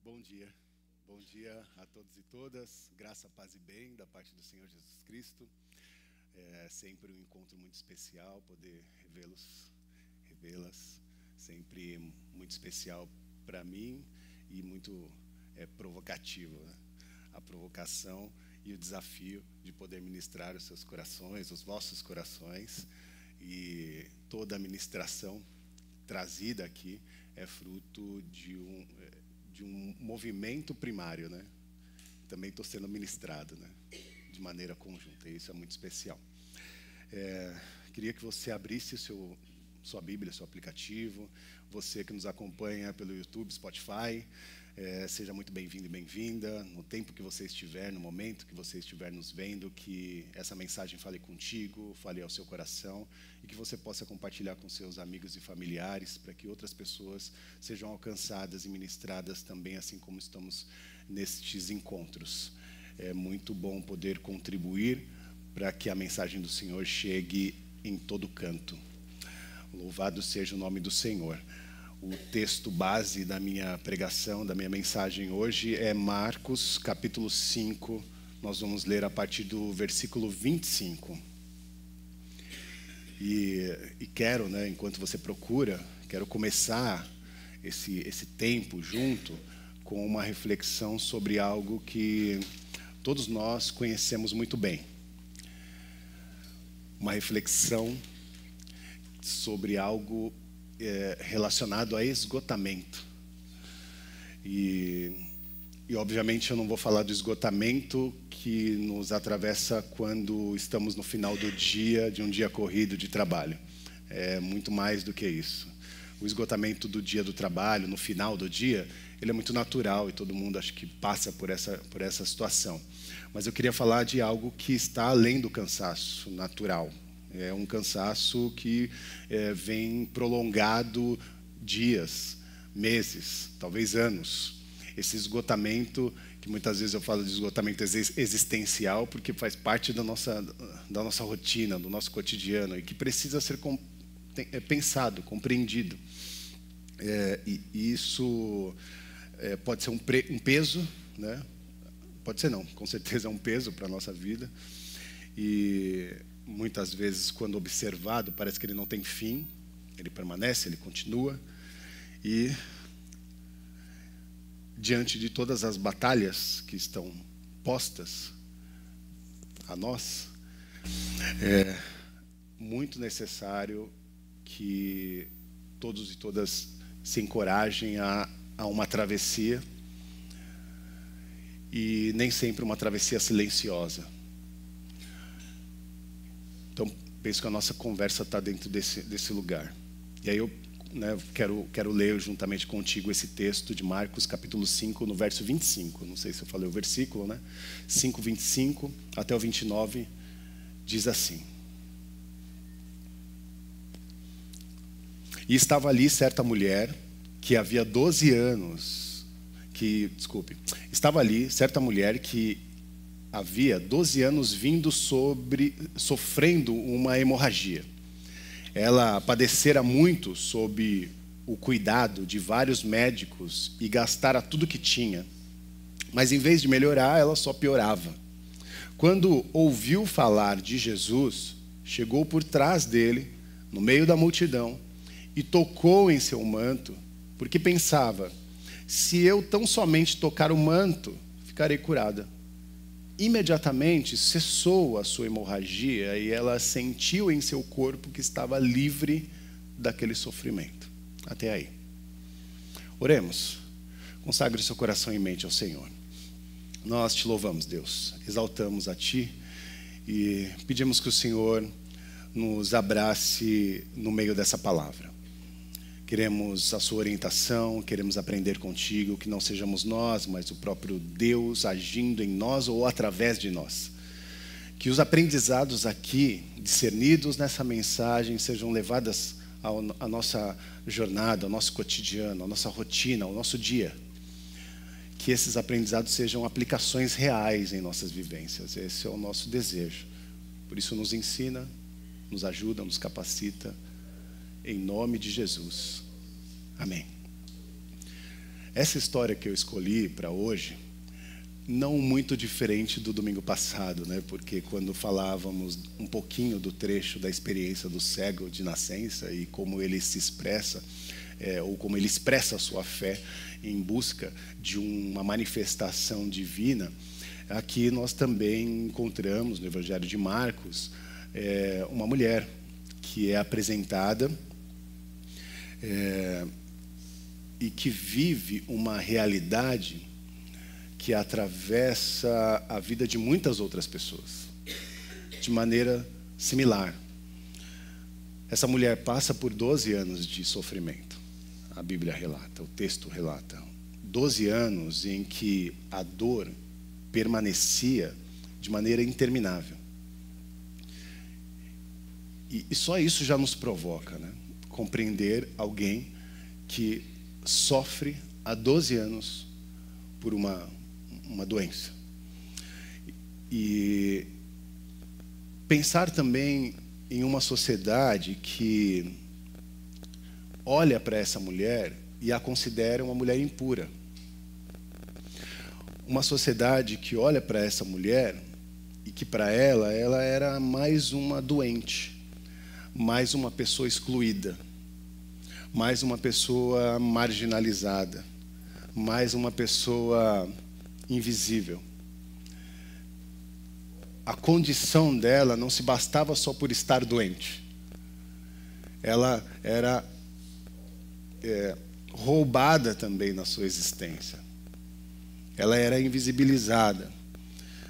Bom dia. Bom dia a todos e todas. Graça, paz e bem da parte do Senhor Jesus Cristo. É sempre um encontro muito especial poder revê-las. Sempre muito especial para mim e muito provocativo, né? A provocação e o desafio de poder ministrar os seus corações, os vossos corações. E toda a ministração trazida aqui é fruto de um movimento primário, né? Também estou sendo ministrado, né? De maneira conjunta, e isso é muito especial. Queria que você abrisse sua Bíblia, seu aplicativo. Você que nos acompanha pelo YouTube, Spotify, seja muito bem-vindo e bem-vinda. No tempo que você estiver, no momento que você estiver nos vendo, que essa mensagem fale contigo, fale ao seu coração e que você possa compartilhar com seus amigos e familiares para que outras pessoas sejam alcançadas e ministradas também, assim como estamos nestes encontros. É muito bom poder contribuir para que a mensagem do Senhor chegue em todo canto. Louvado seja o nome do Senhor. O texto base da minha pregação, da minha mensagem hoje é Marcos, capítulo 5. Nós vamos ler a partir do versículo 25. E quero, né, enquanto você procura, quero começar esse tempo junto com uma reflexão sobre algo que todos nós conhecemos muito bem. Uma reflexão sobre algo relacionado a esgotamento. E obviamente eu não vou falar do esgotamento que nos atravessa quando estamos no final do dia, de um dia corrido de trabalho. É muito mais do que isso. O esgotamento do dia do trabalho, no final do dia, ele é muito natural e todo mundo acho que passa por essa situação. Mas eu queria falar de algo que está além do cansaço natural. É um cansaço que vem prolongado dias, meses, talvez anos. Esse esgotamento, que muitas vezes eu falo de esgotamento existencial, porque faz parte da nossa rotina, do nosso cotidiano, e que precisa ser pensado, compreendido. E isso pode ser um peso, né? Pode ser não, com certeza é um peso para a nossa vida. E muitas vezes, quando observado, parece que ele não tem fim, ele permanece, ele continua. E diante de todas as batalhas que estão postas a nós, é muito necessário que todos e todas se encorajem a uma travessia, e nem sempre uma travessia silenciosa. Então, penso que a nossa conversa está dentro desse lugar. E aí eu quero ler juntamente contigo esse texto de Marcos, capítulo 5, no verso 25. Não sei se eu falei o versículo, né? 5, 25 até o 29, diz assim. E estava ali certa mulher que havia 12 anos, estava ali certa mulher que havia 12 anos sofrendo uma hemorragia. Ela padecera muito sob o cuidado de vários médicos e gastara tudo que tinha. Mas em vez de melhorar, ela só piorava. Quando ouviu falar de Jesus, chegou por trás dele, no meio da multidão, e tocou em seu manto, porque pensava: se eu tão somente tocar o manto, ficarei curada. Imediatamente cessou a sua hemorragia e ela sentiu em seu corpo que estava livre daquele sofrimento. Até aí. Oremos. Consagre seu coração e mente ao Senhor. Nós te louvamos, Deus. Exaltamos a Ti e pedimos que o Senhor nos abrace no meio dessa palavra. Queremos a sua orientação, queremos aprender contigo, que não sejamos nós, mas o próprio Deus agindo em nós ou através de nós. Que os aprendizados aqui, discernidos nessa mensagem, sejam levados à nossa jornada, ao nosso cotidiano, à nossa rotina, ao nosso dia. Que esses aprendizados sejam aplicações reais em nossas vivências. Esse é o nosso desejo. Por isso nos ensina, nos ajuda, nos capacita. Em nome de Jesus. Amém. Essa história que eu escolhi para hoje, não muito diferente do domingo passado, né? Porque quando falávamos um pouquinho do trecho da experiência do cego de nascença e como ele se expressa, ou como ele expressa a sua fé em busca de uma manifestação divina, aqui nós também encontramos no Evangelho de Marcos uma mulher que é apresentada e que vive uma realidade que atravessa a vida de muitas outras pessoas, de maneira similar. Essa mulher passa por 12 anos de sofrimento. A Bíblia relata, o texto relata. 12 anos em que a dor permanecia de maneira interminável. E só isso já nos provoca, né? Compreender alguém que sofre há 12 anos por uma doença. E pensar também em uma sociedade que olha para essa mulher e a considera uma mulher impura. Uma sociedade que olha para essa mulher e que para ela era mais uma doente, mais uma pessoa excluída, mais uma pessoa marginalizada, mais uma pessoa invisível. A condição dela não se bastava só por estar doente. Ela era roubada também na sua existência. Ela era invisibilizada.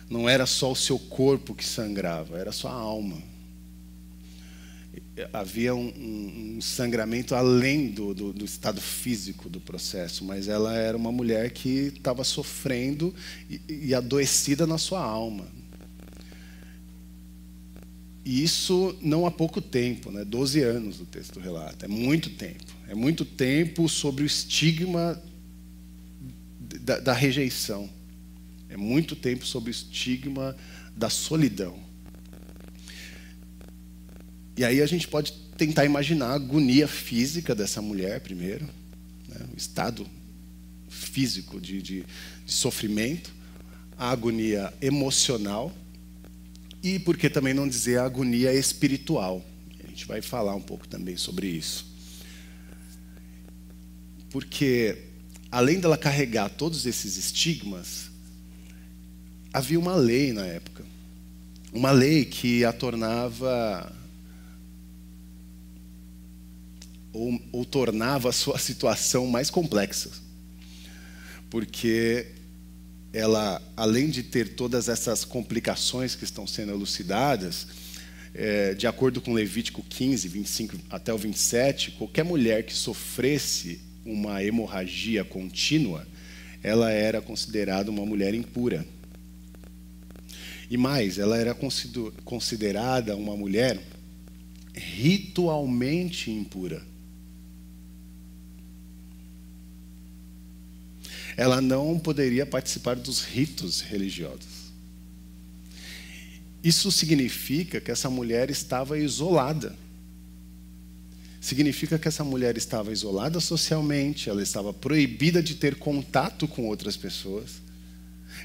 Não era só o seu corpo que sangrava, era sua alma. Havia um sangramento além do estado físico do processo, mas ela era uma mulher que estava sofrendo e adoecida na sua alma. E isso não há pouco tempo, né? 12 anos o texto relata, é muito tempo. É muito tempo sobre o estigma da rejeição. É muito tempo sobre o estigma da solidão. E aí a gente pode tentar imaginar a agonia física dessa mulher primeiro, né? O estado físico de sofrimento, a agonia emocional e, por que também não dizer, a agonia espiritual. A gente vai falar um pouco também sobre isso. Porque, além dela carregar todos esses estigmas, havia uma lei na época. Uma lei que a tornava ou tornava a sua situação mais complexa. Porque ela, além de ter todas essas complicações que estão sendo elucidadas, de acordo com Levítico 15, 25 até o 27, qualquer mulher que sofresse uma hemorragia contínua, ela era considerada uma mulher impura. E mais, ela era considerada uma mulher ritualmente impura. Ela não poderia participar dos ritos religiosos. Isso significa que essa mulher estava isolada. Significa que essa mulher estava isolada socialmente, ela estava proibida de ter contato com outras pessoas.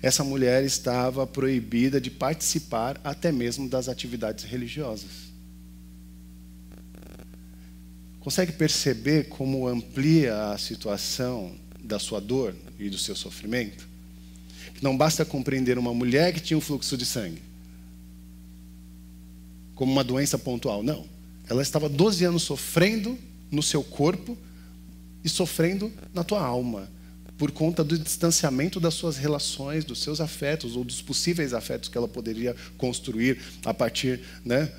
Essa mulher estava proibida de participar até mesmo das atividades religiosas. Consegue perceber como amplia a situação da sua dor e do seu sofrimento? Não basta compreender uma mulher que tinha um fluxo de sangue como uma doença pontual, não. Ela estava 12 anos sofrendo no seu corpo e sofrendo na tua alma, por conta do distanciamento das suas relações, dos seus afetos, ou dos possíveis afetos que ela poderia construir a partir, né,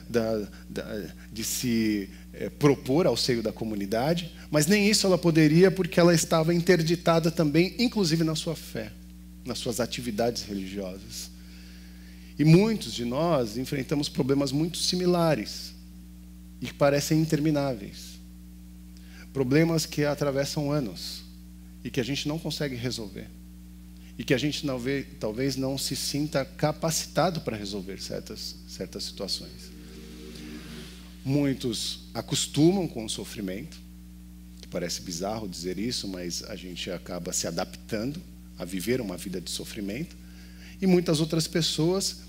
de se propor ao seio da comunidade. Mas nem isso ela poderia, porque ela estava interditada também, inclusive na sua fé, nas suas atividades religiosas. E muitos de nós enfrentamos problemas muito similares e que parecem intermináveis. Problemas que atravessam anos e que a gente não consegue resolver. E que a gente talvez não se sinta capacitado para resolver certas situações. Muitos acostumam com o sofrimento, parece bizarro dizer isso, mas a gente acaba se adaptando a viver uma vida de sofrimento. E muitas outras pessoas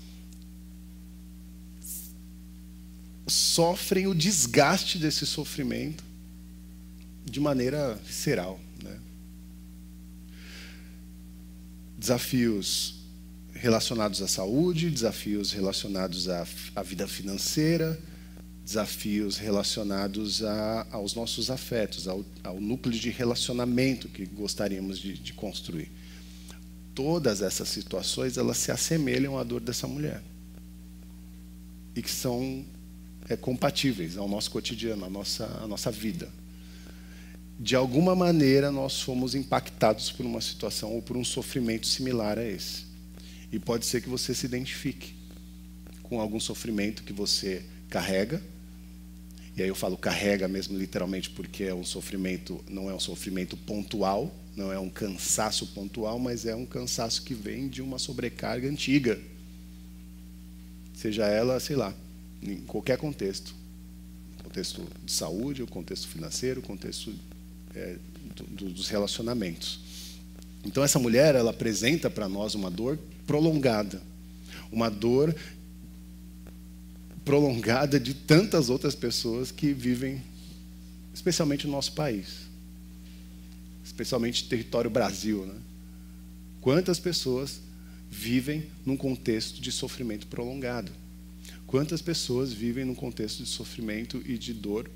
sofrem o desgaste desse sofrimento de maneira visceral, né? Desafios relacionados à saúde, desafios relacionados à vida financeira, desafios relacionados aos nossos afetos, ao núcleo de relacionamento que gostaríamos de construir. Todas essas situações, elas se assemelham à dor dessa mulher e que são compatíveis ao nosso cotidiano, à nossa vida. De alguma maneira, nós fomos impactados por uma situação ou por um sofrimento similar a esse. E pode ser que você se identifique com algum sofrimento que você carrega. E aí eu falo carrega mesmo literalmente porque é um sofrimento, não é um sofrimento pontual, não é um cansaço pontual, mas é um cansaço que vem de uma sobrecarga antiga. Seja ela, sei lá, em qualquer contexto. Contexto de saúde, o contexto financeiro, o contexto dos relacionamentos. Então essa mulher, ela apresenta para nós uma dor prolongada. Uma dor prolongada de tantas outras pessoas que vivem, especialmente no nosso país. Especialmente no território Brasil, né? Quantas pessoas vivem num contexto de sofrimento prolongado? Quantas pessoas vivem num contexto de sofrimento e de dor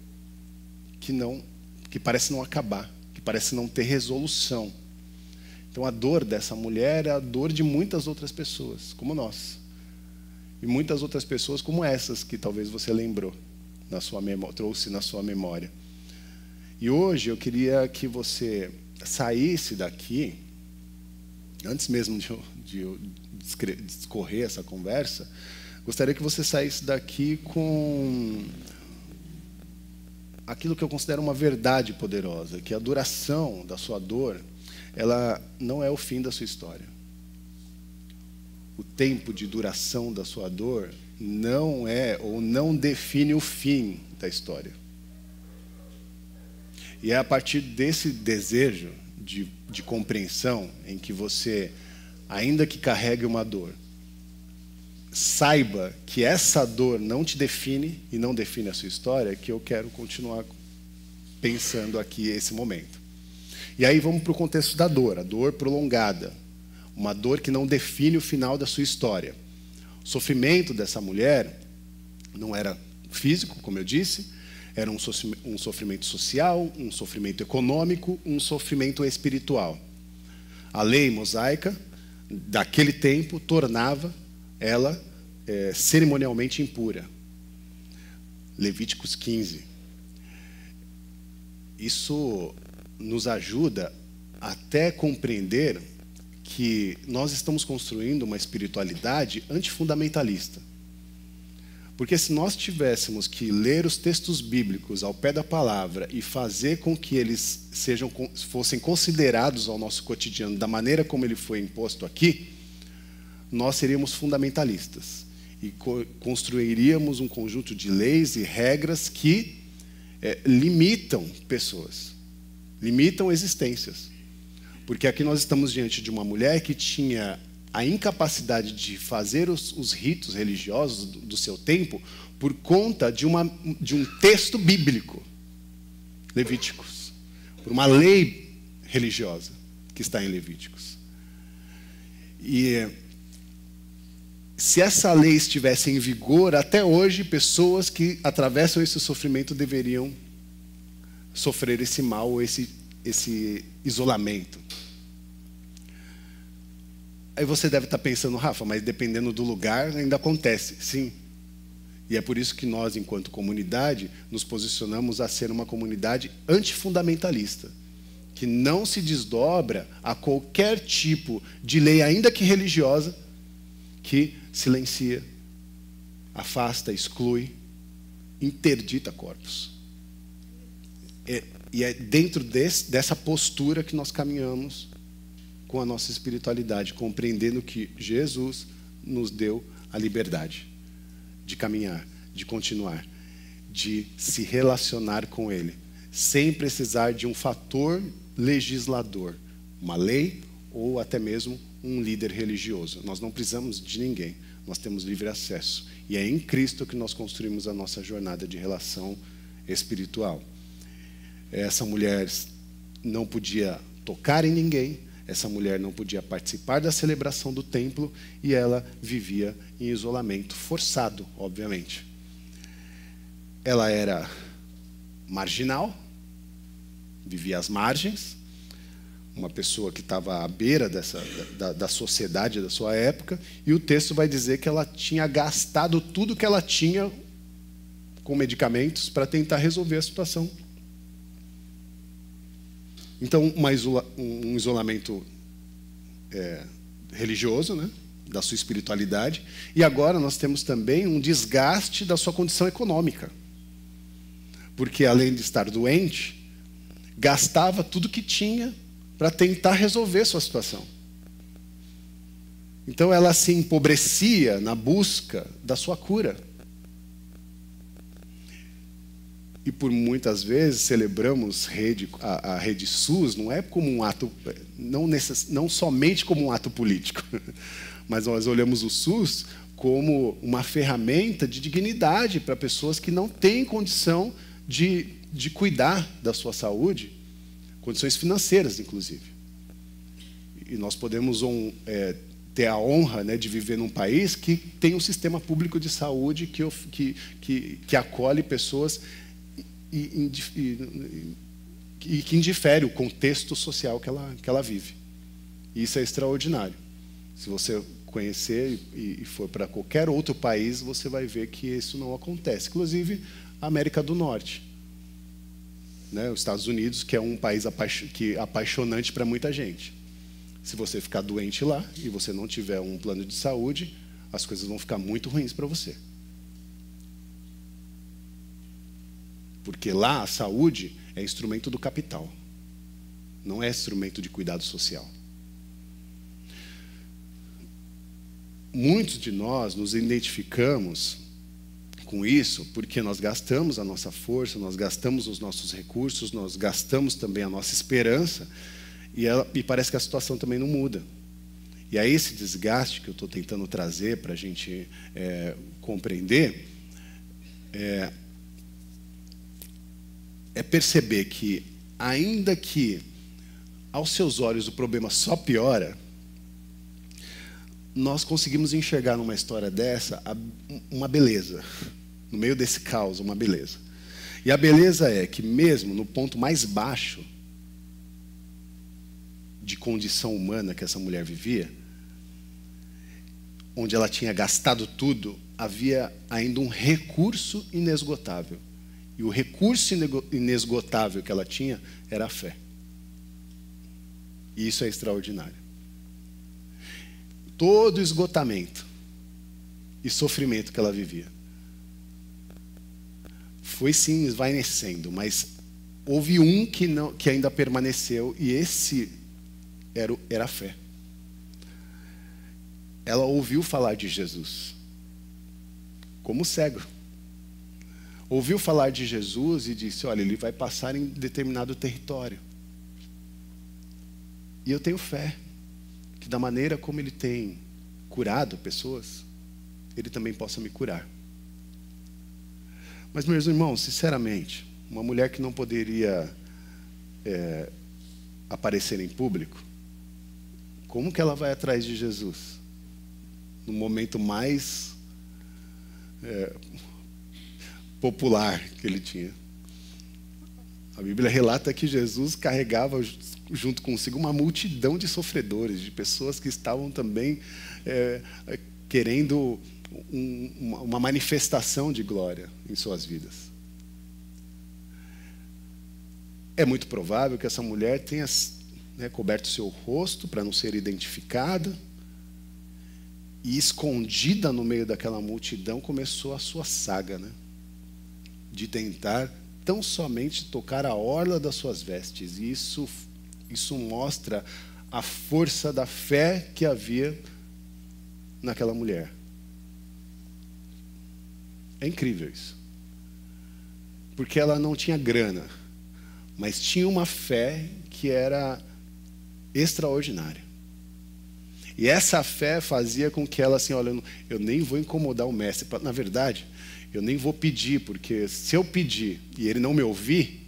que parece não acabar, que parece não ter resolução? Então a dor dessa mulher é a dor de muitas outras pessoas, como nós. E muitas outras pessoas como essas que talvez você lembrou, trouxe na sua memória. E hoje eu queria que você saísse daqui, antes mesmo de eu discorrer essa conversa, gostaria que você saísse daqui com aquilo que eu considero uma verdade poderosa, que a duração da sua dor, ela não é o fim da sua história. O tempo de duração da sua dor não é ou não define o fim da história. E é a partir desse desejo de compreensão em que você, ainda que carregue uma dor, saiba que essa dor não te define e não define a sua história, que eu quero continuar pensando aqui esse momento. E aí vamos para o contexto da dor, a dor prolongada. Uma dor que não define o final da sua história. O sofrimento dessa mulher não era físico, como eu disse, era um sofrimento social, um sofrimento econômico, um sofrimento espiritual. A lei mosaica daquele tempo tornava ela cerimonialmente impura. Levíticos 15. Isso nos ajuda até compreender que nós estamos construindo uma espiritualidade antifundamentalista. Porque se nós tivéssemos que ler os textos bíblicos ao pé da palavra e fazer com que eles fossem considerados ao nosso cotidiano da maneira como ele foi imposto aqui, nós seríamos fundamentalistas e construiríamos um conjunto de leis e regras que limitam pessoas, limitam existências. Porque aqui nós estamos diante de uma mulher que tinha a incapacidade de fazer os ritos religiosos do seu tempo por conta de um texto bíblico, Levíticos, por uma lei religiosa que está em Levíticos. E se essa lei estivesse em vigor, até hoje, pessoas que atravessam esse sofrimento deveriam sofrer esse mal ou esse isolamento. Aí você deve estar pensando, Rafa, mas dependendo do lugar ainda acontece. Sim. E é por isso que nós, enquanto comunidade, nos posicionamos a ser uma comunidade antifundamentalista, que não se desdobra a qualquer tipo de lei, ainda que religiosa, que silencia, afasta, exclui, interdita corpos. E é dentro dessa postura que nós caminhamos com a nossa espiritualidade, compreendendo que Jesus nos deu a liberdade de caminhar, de continuar, de se relacionar com Ele, sem precisar de um fator legislador, uma lei ou até mesmo um líder religioso. Nós não precisamos de ninguém, nós temos livre acesso. E é em Cristo que nós construímos a nossa jornada de relação espiritual. Essa mulher não podia tocar em ninguém, essa mulher não podia participar da celebração do templo e ela vivia em isolamento, forçado, obviamente. Ela era marginal, vivia às margens, uma pessoa que estava à beira da sociedade da sua época, e o texto vai dizer que ela tinha gastado tudo que ela tinha com medicamentos para tentar resolver a situação. Então, um isolamento religioso, né, da sua espiritualidade, e agora nós temos também um desgaste da sua condição econômica. Porque, além de estar doente, gastava tudo que tinha para tentar resolver sua situação. Então, ela se empobrecia na busca da sua cura. E por muitas vezes celebramos a rede SUS, não é como um ato, não somente como um ato político, mas nós olhamos o SUS como uma ferramenta de dignidade para pessoas que não têm condição de cuidar da sua saúde, condições financeiras, inclusive. E nós podemos ter a honra, né, de viver num país que tem um sistema público de saúde que acolhe pessoas e que indifere o contexto social que ela vive. E isso é extraordinário. Se você conhecer e for para qualquer outro país, você vai ver que isso não acontece. Inclusive, a América do Norte, né? Os Estados Unidos, que é um país apaixonante para muita gente. Se você ficar doente lá e você não tiver um plano de saúde, as coisas vão ficar muito ruins para você. Porque lá a saúde é instrumento do capital, não é instrumento de cuidado social. Muitos de nós nos identificamos com isso porque nós gastamos a nossa força, nós gastamos os nossos recursos, nós gastamos também a nossa esperança e parece que a situação também não muda. E aí esse desgaste que eu estou tentando trazer para a gente compreender é perceber que, ainda que aos seus olhos o problema só piora, nós conseguimos enxergar numa história dessa uma beleza. No meio desse caos, uma beleza. E a beleza é que mesmo no ponto mais baixo de condição humana que essa mulher vivia, onde ela tinha gastado tudo, havia ainda um recurso inesgotável. E o recurso inesgotável que ela tinha era a fé. E isso é extraordinário. Todo esgotamento e sofrimento que ela vivia foi sim esvaecendo, mas houve um que ainda permaneceu, e esse era a fé. Ela ouviu falar de Jesus como cego. Ouviu falar de Jesus e disse: olha, ele vai passar em determinado território. E eu tenho fé que da maneira como ele tem curado pessoas, ele também possa me curar. Mas, meus irmãos, sinceramente, uma mulher que não poderia aparecer em público, como que ela vai atrás de Jesus? No momento mais popular que ele tinha. A Bíblia relata que Jesus carregava junto consigo uma multidão de sofredores, de pessoas que estavam também querendo uma manifestação de glória em suas vidas. É muito provável que essa mulher tenha coberto seu rosto para não ser identificada, e escondida no meio daquela multidão começou a sua saga, né? De tentar tão somente tocar a orla das suas vestes. E isso mostra a força da fé que havia naquela mulher. É incrível isso. Porque ela não tinha grana, mas tinha uma fé que era extraordinária. E essa fé fazia com que ela assim, olha, eu nem vou incomodar o mestre. Na verdade, eu nem vou pedir, porque se eu pedir e ele não me ouvir,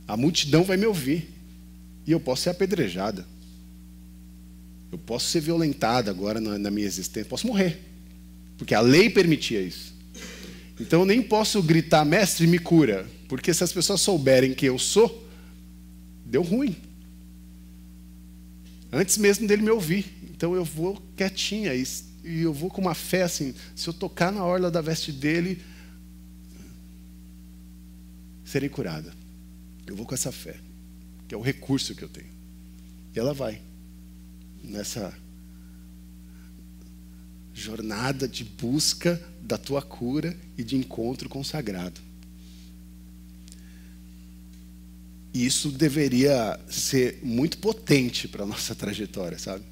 a multidão vai me ouvir. E eu posso ser apedrejada. Eu posso ser violentada agora na minha existência. Posso morrer. Porque a lei permitia isso. Então eu nem posso gritar, mestre, me cura. Porque se as pessoas souberem quem eu sou, deu ruim. Antes mesmo dele me ouvir. Então eu vou quietinha e eu vou com uma fé assim, se eu tocar na orla da veste dele, serei curada. Eu vou com essa fé, que é o recurso que eu tenho. E ela vai nessa jornada de busca da tua cura e de encontro com o sagrado. E isso deveria ser muito potente para a nossa trajetória, sabe?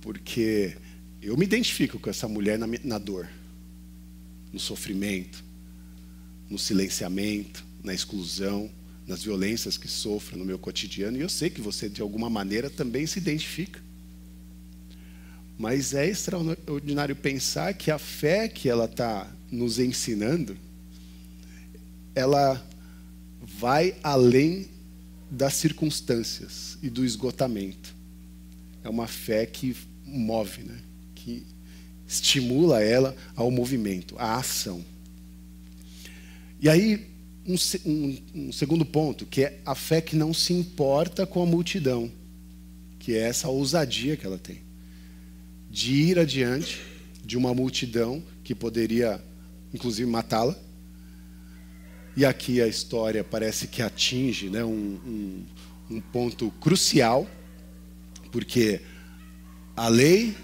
Porque eu me identifico com essa mulher na dor, no sofrimento, no silenciamento, na exclusão, nas violências que sofro no meu cotidiano. E eu sei que você, de alguma maneira, também se identifica. Mas é extraordinário pensar que a fé que ela está nos ensinando, ela vai além das circunstâncias e do esgotamento. É uma fé que move, né? Que estimula ela ao movimento, à ação. E aí, um segundo ponto, que é a fé que não se importa com a multidão, que é essa ousadia que ela tem, de ir adiante de uma multidão que poderia, inclusive, matá-la. E aqui a história parece que atinge, né, um ponto crucial, porque a lei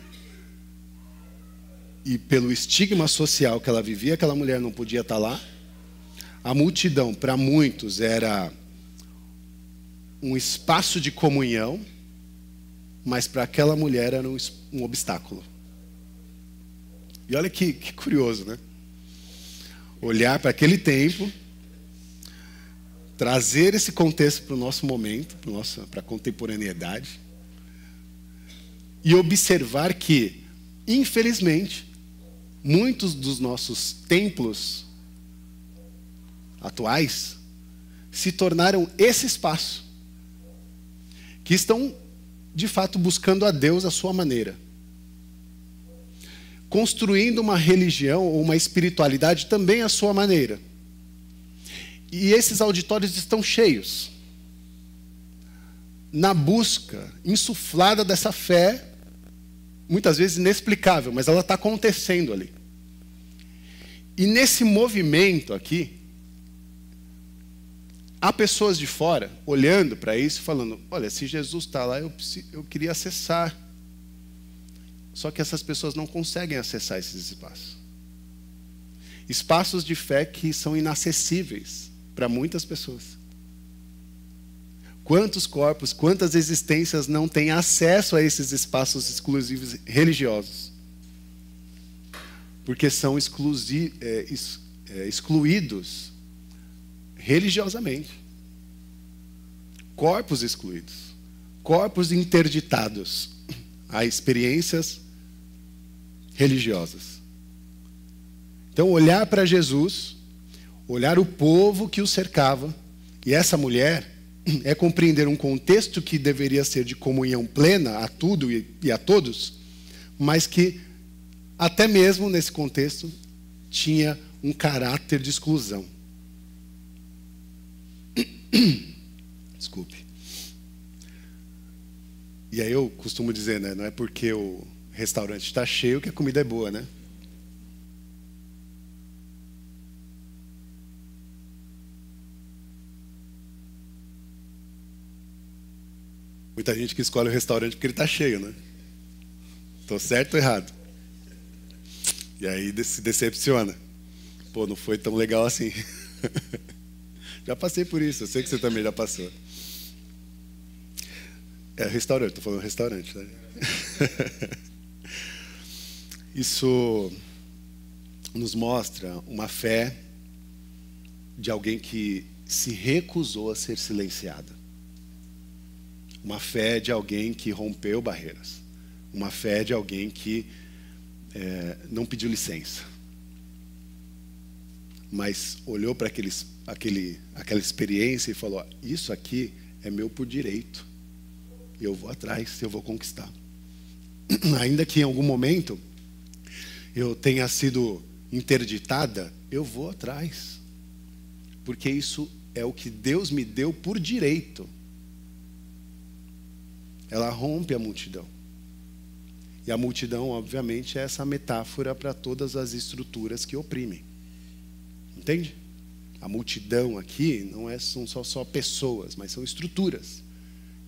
e pelo estigma social que ela vivia, aquela mulher não podia estar lá. A multidão, para muitos, era um espaço de comunhão, mas para aquela mulher era um obstáculo. E olha que curioso, né? Olhar para aquele tempo, trazer esse contexto para o nosso momento, para a contemporaneidade, e observar que, infelizmente, muitos dos nossos templos atuais se tornaram esse espaço, que estão, de fato, buscando a Deus à sua maneira, construindo uma religião ou uma espiritualidade também à sua maneira. E esses auditórios estão cheios, na busca insuflada dessa fé, muitas vezes inexplicável, mas ela está acontecendo ali. E nesse movimento aqui, há pessoas de fora olhando para isso, falando, olha, se Jesus está lá, eu queria acessar. Só que essas pessoas não conseguem acessar esses espaços. Espaços de fé que são inacessíveis para muitas pessoas. Quantos corpos, quantas existências não têm acesso a esses espaços exclusivos religiosos? Porque são excluídos religiosamente. Corpos excluídos. Corpos interditados a experiências religiosas. Então, olhar para Jesus, olhar o povo que o cercava, e essa mulher é compreender um contexto que deveria ser de comunhão plena a tudo e a todos, mas que, até mesmo nesse contexto, tinha um caráter de exclusão. Desculpe. E aí eu costumo dizer, né, não é porque o restaurante está cheio que a comida é boa, né? Muita gente que escolhe o restaurante porque ele está cheio, né? Estou certo ou errado? E aí se decepciona. Pô, não foi tão legal assim. Já passei por isso, eu sei que você também já passou. É restaurante, estou falando restaurante, né? Isso nos mostra uma fé de alguém que se recusou a ser silenciada. Uma fé de alguém que rompeu barreiras. Uma fé de alguém que não pediu licença. Mas olhou para aquela experiência e falou: isso aqui é meu por direito. Eu vou atrás, eu vou conquistar. Ainda que em algum momento eu tenha sido interditada, eu vou atrás. Porque isso é o que Deus me deu por direito. Ela rompe a multidão. E a multidão, obviamente, é essa metáfora para todas as estruturas que oprimem. Entende? A multidão aqui não são só pessoas, mas são estruturas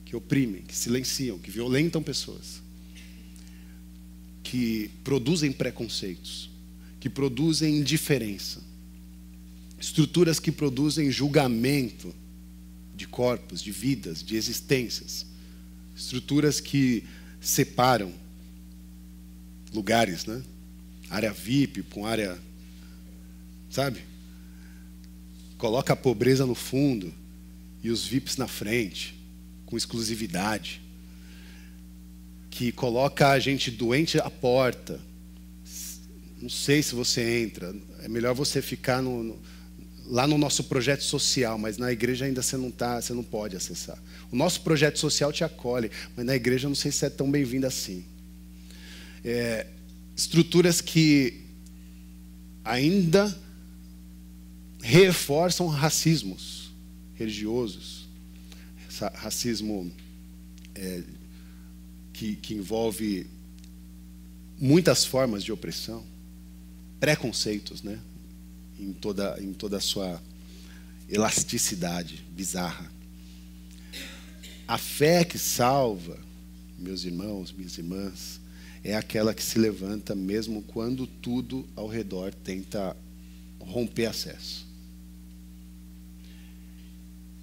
que oprimem, que silenciam, que violentam pessoas, que produzem preconceitos, que produzem indiferença, estruturas que produzem julgamento de corpos, de vidas, de existências, estruturas que separam lugares, né? Área VIP com área, sabe? Coloca a pobreza no fundo e os VIPs na frente, com exclusividade, que coloca a gente doente à porta. Não sei se você entra, é melhor você ficar lá no nosso projeto social, mas na igreja ainda você não pode acessar. O nosso projeto social te acolhe, mas na igreja eu não sei se é tão bem-vindo assim. Estruturas que ainda reforçam racismos religiosos, racismo que envolve muitas formas de opressão, preconceitos, né? Em toda a sua elasticidade bizarra. A fé que salva, meus irmãos, minhas irmãs, é aquela que se levanta mesmo quando tudo ao redor tenta romper acesso.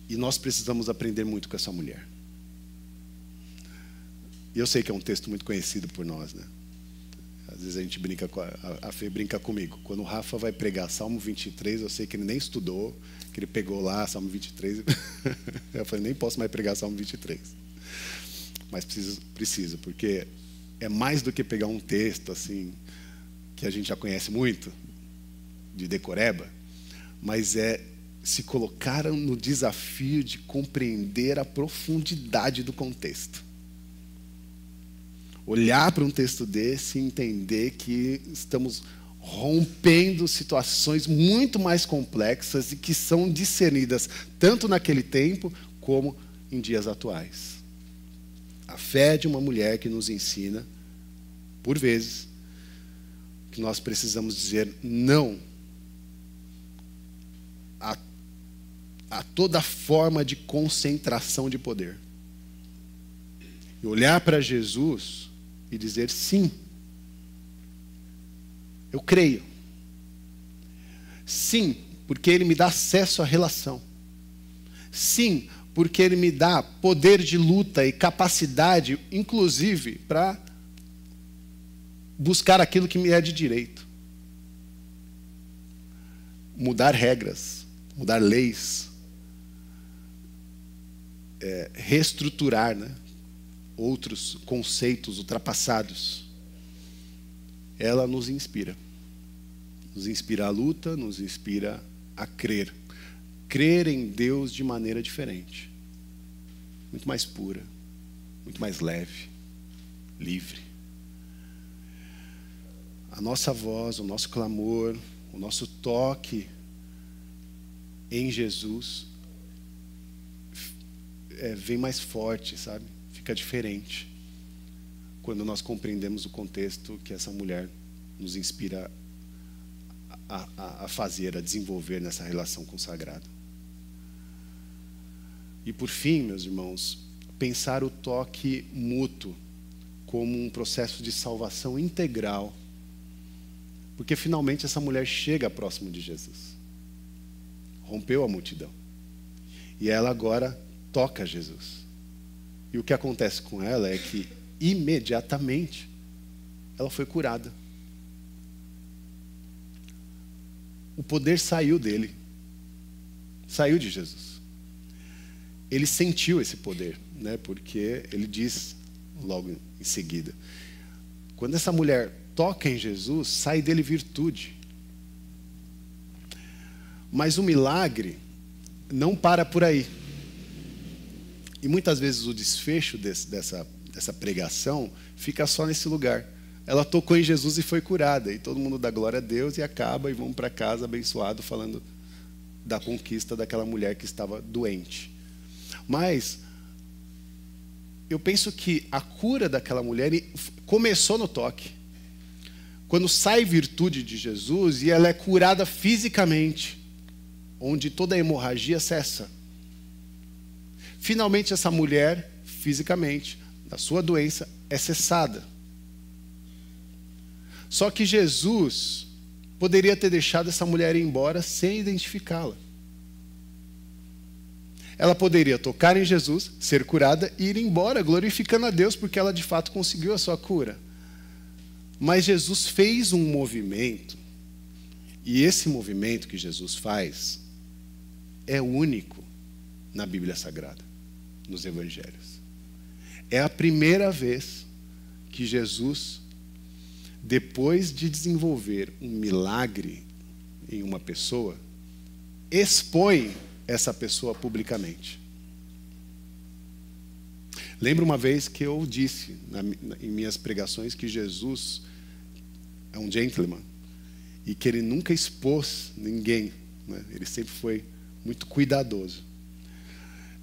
E nós precisamos aprender muito com essa mulher. E eu sei que é um texto muito conhecido por nós, né? Às vezes a gente brinca, a Fê brinca comigo. Quando o Rafa vai pregar Salmo 23, eu sei que ele nem estudou, que ele pegou lá Salmo 23. Eu falei, nem posso mais pregar Salmo 23. Mas preciso, porque é mais do que pegar um texto assim que a gente já conhece muito, de decoreba, mas é se colocar no desafio de compreender a profundidade do contexto. Olhar para um texto desse e entender que estamos rompendo situações muito mais complexas e que são discernidas tanto naquele tempo como em dias atuais. A fé de uma mulher que nos ensina, por vezes, que nós precisamos dizer não a toda forma de concentração de poder. E olhar para Jesus e dizer sim. Eu creio. Sim, porque Ele me dá acesso à relação. Sim, porque Ele me dá poder de luta e capacidade, inclusive, para buscar aquilo que me é de direito. Mudar regras, mudar leis, reestruturar, né? Outros conceitos ultrapassados. Ela nos inspira. Nos inspira a luta, nos inspira a crer. Crer em Deus de maneira diferente. Muito mais pura, muito mais leve, livre. A nossa voz, o nosso clamor, o nosso toque em Jesus vem mais forte, sabe? Fica diferente quando nós compreendemos o contexto que essa mulher nos inspira a fazer, a desenvolver nessa relação consagrada. E por fim, meus irmãos, pensar o toque mútuo como um processo de salvação integral, porque finalmente essa mulher chega próximo de Jesus, rompeu a multidão e ela agora toca Jesus. E o que acontece com ela é que imediatamente ela foi curada. O poder saiu dele. saiu de Jesus. Ele sentiu esse poder, né? Porque ele diz logo em seguida: quando essa mulher toca em Jesus, sai dele virtude. Mas o milagre não para por aí. E muitas vezes o desfecho dessa pregação fica só nesse lugar. Ela tocou em Jesus e foi curada. E todo mundo dá glória a Deus e acaba e vão para casa abençoado, falando da conquista daquela mulher que estava doente. Mas eu penso que a cura daquela mulher começou no toque. Quando sai virtude de Jesus e ela é curada fisicamente, onde toda a hemorragia cessa. Finalmente essa mulher, fisicamente, da sua doença, é cessada. Só que Jesus poderia ter deixado essa mulher ir embora sem identificá-la. Ela poderia tocar em Jesus, ser curada e ir embora, glorificando a Deus, porque ela de fato conseguiu a sua cura. Mas Jesus fez um movimento, e esse movimento que Jesus faz é único na Bíblia Sagrada, nos Evangelhos. É a primeira vez que Jesus, depois de desenvolver um milagre em uma pessoa, expõe essa pessoa publicamente. Lembro uma vez que eu disse em minhas pregações que Jesus é um gentleman e que ele nunca expôs ninguém, né? Ele sempre foi muito cuidadoso.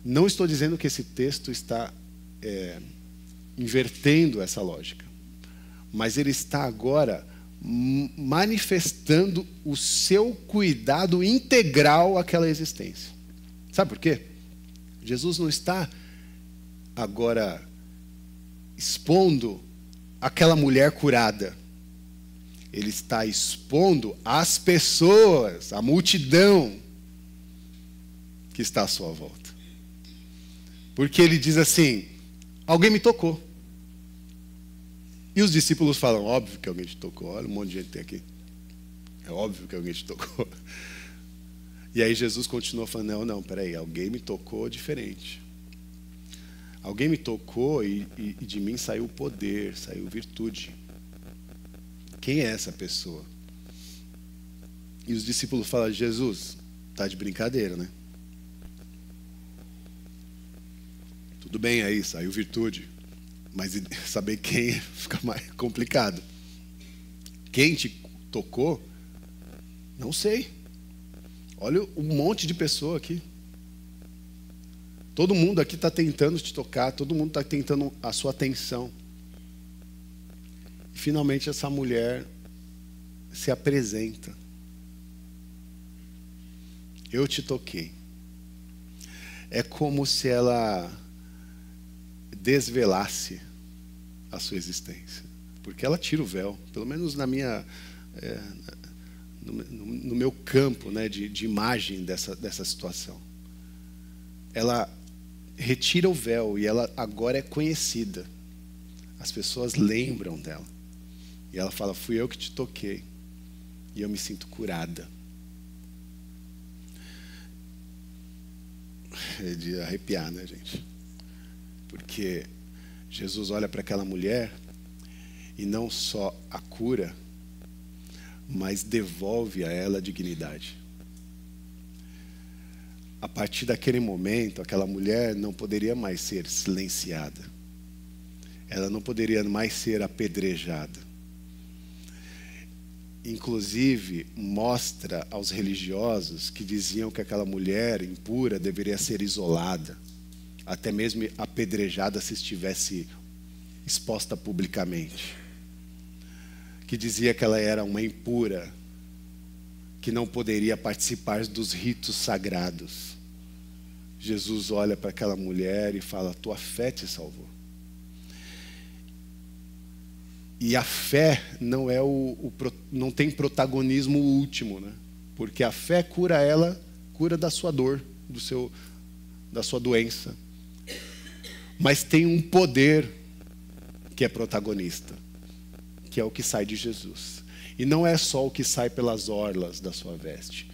Não estou dizendo que esse texto está invertendo essa lógica, mas ele está agora manifestando o seu cuidado integral àquela existência. Sabe por quê? Jesus não está agora expondo aquela mulher curada. Ele está expondo as pessoas, a multidão que está à sua volta. Porque ele diz assim: alguém me tocou. E os discípulos falam: óbvio que alguém te tocou. Olha um monte de gente tem aqui. É óbvio que alguém te tocou. E aí Jesus continua falando: não, peraí, alguém me tocou diferente. Alguém me tocou e de mim saiu poder, saiu virtude. Quem é essa pessoa? E os discípulos falam: Jesus, tá de brincadeira, né? Tudo bem aí, saiu virtude. Mas saber quem fica mais complicado. Quem te tocou? Não sei. Olha um monte de pessoa aqui. Todo mundo aqui está tentando te tocar, todo mundo está tentando a sua atenção. E finalmente essa mulher se apresenta. Eu te toquei. É como se ela desvelasse a sua existência. Porque ela tira o véu, pelo menos na minha... no meu campo, né, de imagem dessa situação. Ela retira o véu e ela agora é conhecida. As pessoas lembram dela. E ela fala: fui eu que te toquei. E eu me sinto curada. É de arrepiar, né, gente? Porque Jesus olha para aquela mulher e não só a cura, mas devolve a ela a dignidade. A partir daquele momento, aquela mulher não poderia mais ser silenciada. Ela não poderia mais ser apedrejada. Inclusive, mostra aos religiosos que diziam que aquela mulher impura deveria ser isolada, até mesmo apedrejada se estivesse exposta publicamente. Que dizia que ela era uma impura, que não poderia participar dos ritos sagrados. Jesus olha para aquela mulher e fala: tua fé te salvou. E a fé não é não tem protagonismo último, né? Porque a fé cura ela, cura da sua dor, da sua doença. Mas tem um poder que é protagonista, que é o que sai de Jesus. E não é só o que sai pelas orlas da sua veste.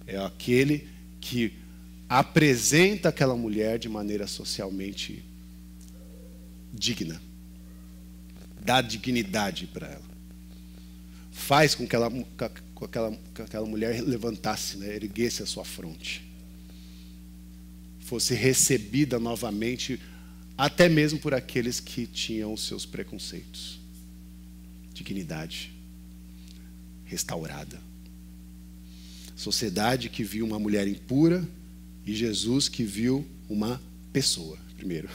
É aquele que apresenta aquela mulher de maneira socialmente digna. Dá dignidade para ela. Faz com que aquela mulher levantasse, né, erguesse a sua fronte. Fosse recebida novamente, até mesmo por aqueles que tinham os seus preconceitos. Dignidade restaurada. Sociedade que viu uma mulher impura e Jesus que viu uma pessoa, primeiro.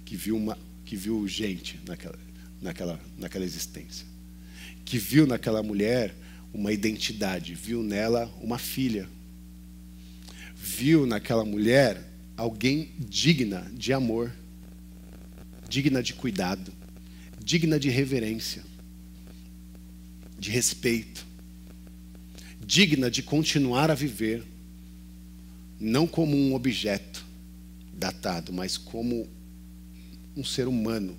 Que viu gente naquela existência. Que viu naquela mulher uma identidade, viu nela uma filha. Viu naquela mulher alguém digna de amor, digna de cuidado, digna de reverência, de respeito, digna de continuar a viver, não como um objeto datado, mas como um ser humano.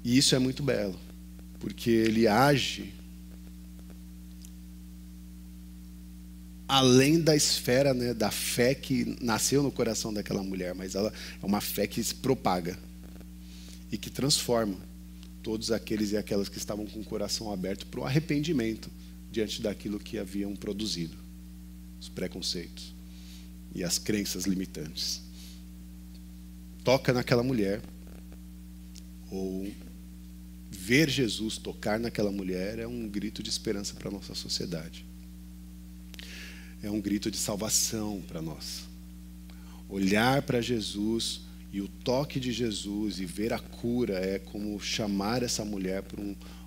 E isso é muito belo, porque ele age além da esfera, né, da fé que nasceu no coração daquela mulher, mas ela é uma fé que se propaga e que transforma todos aqueles e aquelas que estavam com o coração aberto para o arrependimento diante daquilo que haviam produzido, os preconceitos e as crenças limitantes. Toca naquela mulher, ou ver Jesus tocar naquela mulher é um grito de esperança para a nossa sociedade. É um grito de salvação para nós. Olhar para Jesus e o toque de Jesus e ver a cura é como chamar essa mulher para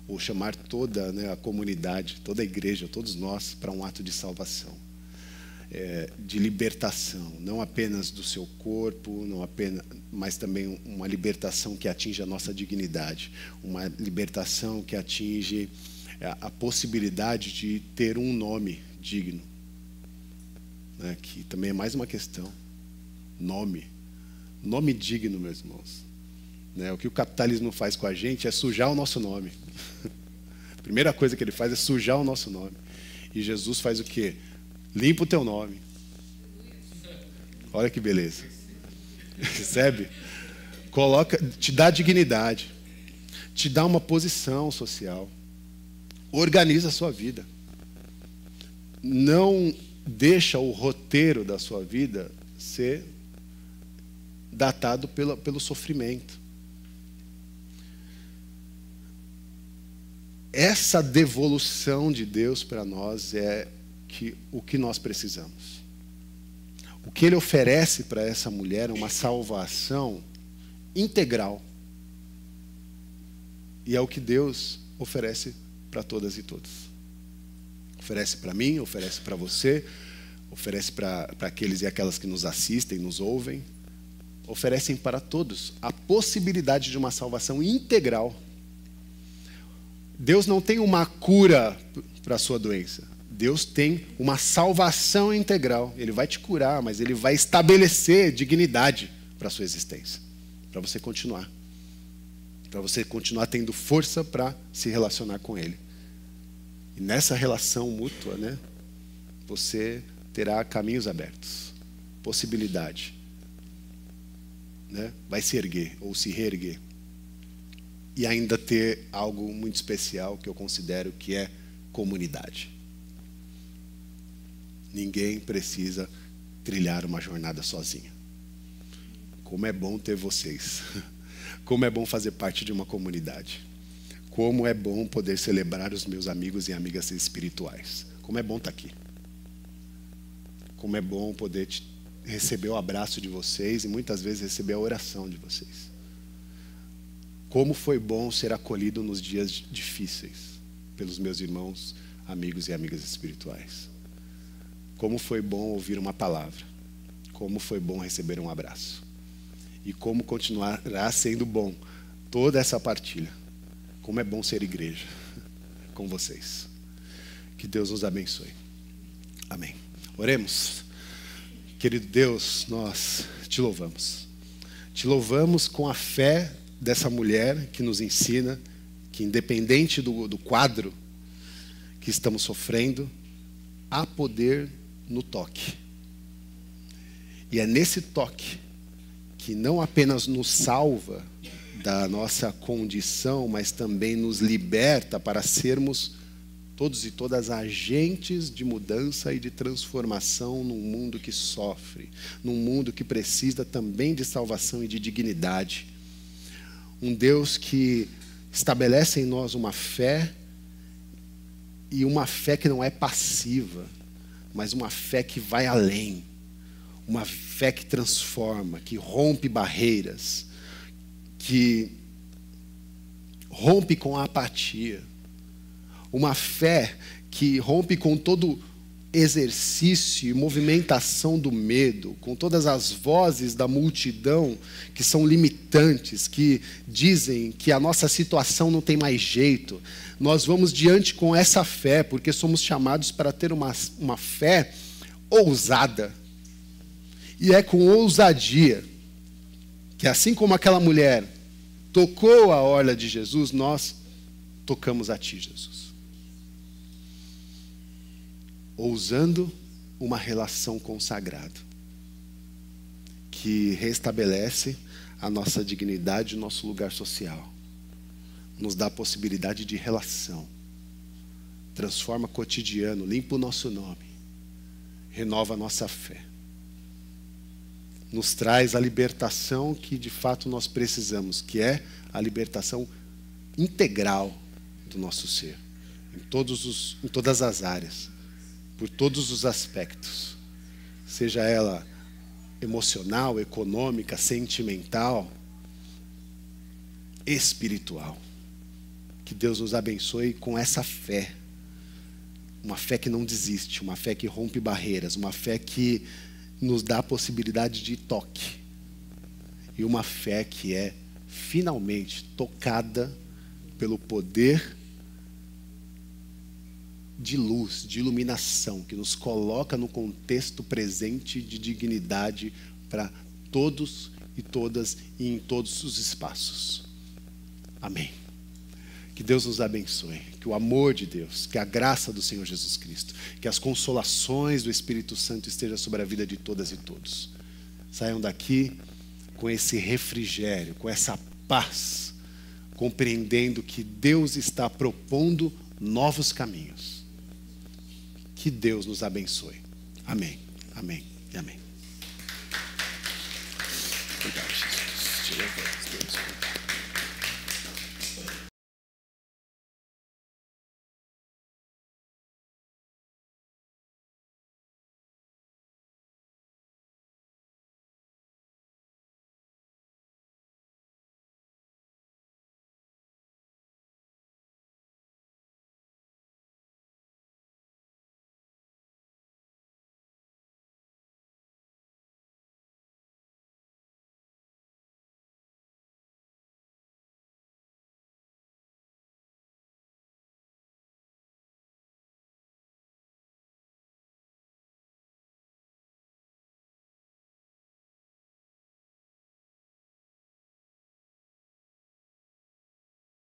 ou chamar toda, né, a comunidade, toda a igreja, todos nós, para um ato de salvação, de libertação, não apenas do seu corpo, não apenas, mas também uma libertação que atinge a nossa dignidade, uma libertação que atinge a possibilidade de ter um nome digno. Né, que também é mais uma questão. Nome digno, meus irmãos. Né, o que o capitalismo faz com a gente é sujar o nosso nome. A primeira coisa que ele faz é sujar o nosso nome. E Jesus faz o quê? Limpa o teu nome. Olha que beleza. Recebe? Te dá dignidade. Te dá uma posição social. Organiza a sua vida. Não deixa o roteiro da sua vida ser datado pelo sofrimento. Essa devolução de Deus para nós é o que nós precisamos. O que Ele oferece para essa mulher é uma salvação integral. E é o que Deus oferece para todas e todos. Oferece para mim, oferece para você, oferece para aqueles e aquelas que nos assistem, nos ouvem. Oferecem para todos a possibilidade de uma salvação integral. Deus não tem uma cura para a sua doença. Deus tem uma salvação integral. Ele vai te curar, mas Ele vai estabelecer dignidade para a sua existência. Para você continuar. Para você continuar tendo força para se relacionar com Ele. E nessa relação mútua, né, você terá caminhos abertos, possibilidade, né, vai se erguer ou se reerguer. E ainda ter algo muito especial que eu considero que é comunidade. Ninguém precisa trilhar uma jornada sozinho. Como é bom ter vocês. Como é bom fazer parte de uma comunidade. Como é bom poder celebrar os meus amigos e amigas espirituais. Como é bom estar aqui. Como é bom poder receber o abraço de vocês e muitas vezes receber a oração de vocês. Como foi bom ser acolhido nos dias difíceis pelos meus irmãos, amigos e amigas espirituais. Como foi bom ouvir uma palavra. Como foi bom receber um abraço. E como continuará sendo bom toda essa partilha. Como é bom ser igreja com vocês. Que Deus nos abençoe. Amém. Oremos. Querido Deus, nós te louvamos. Te louvamos com a fé dessa mulher que nos ensina que independente do quadro que estamos sofrendo, há poder no toque. E é nesse toque que não apenas nos salva da nossa condição, mas também nos liberta para sermos todos e todas agentes de mudança e de transformação num mundo que sofre, num mundo que precisa também de salvação e de dignidade. Um Deus que estabelece em nós uma fé, e uma fé que não é passiva, mas uma fé que vai além, uma fé que transforma, que rompe barreiras, que rompe com a apatia, uma fé que rompe com todo exercício e movimentação do medo, com todas as vozes da multidão que são limitantes, que dizem que a nossa situação não tem mais jeito. Nós vamos diante com essa fé, porque somos chamados para ter uma fé ousada. E é com ousadia que, assim como aquela mulher tocou a orla de Jesus, nós tocamos a ti, Jesus. Ousando uma relação com o sagrado, que restabelece a nossa dignidade, o nosso lugar social, nos dá a possibilidade de relação, transforma o cotidiano, limpa o nosso nome, renova a nossa fé, nos traz a libertação que de fato nós precisamos, que é a libertação integral do nosso ser, em todas as áreas, por todos os aspectos, seja ela emocional, econômica, sentimental, espiritual. Que Deus nos abençoe com essa fé, uma fé que não desiste, uma fé que rompe barreiras, uma fé que nos dá a possibilidade de toque, e uma fé que é finalmente tocada pelo poder de luz, de iluminação, que nos coloca no contexto presente de dignidade para todos e todas e em todos os espaços. Amém. Que Deus nos abençoe, que o amor de Deus, que a graça do Senhor Jesus Cristo, que as consolações do Espírito Santo estejam sobre a vida de todas e todos. Saiam daqui com esse refrigério, com essa paz, compreendendo que Deus está propondo novos caminhos. Que Deus nos abençoe. Amém, amém e amém. Obrigado, Jesus. Te louvamos, Deus.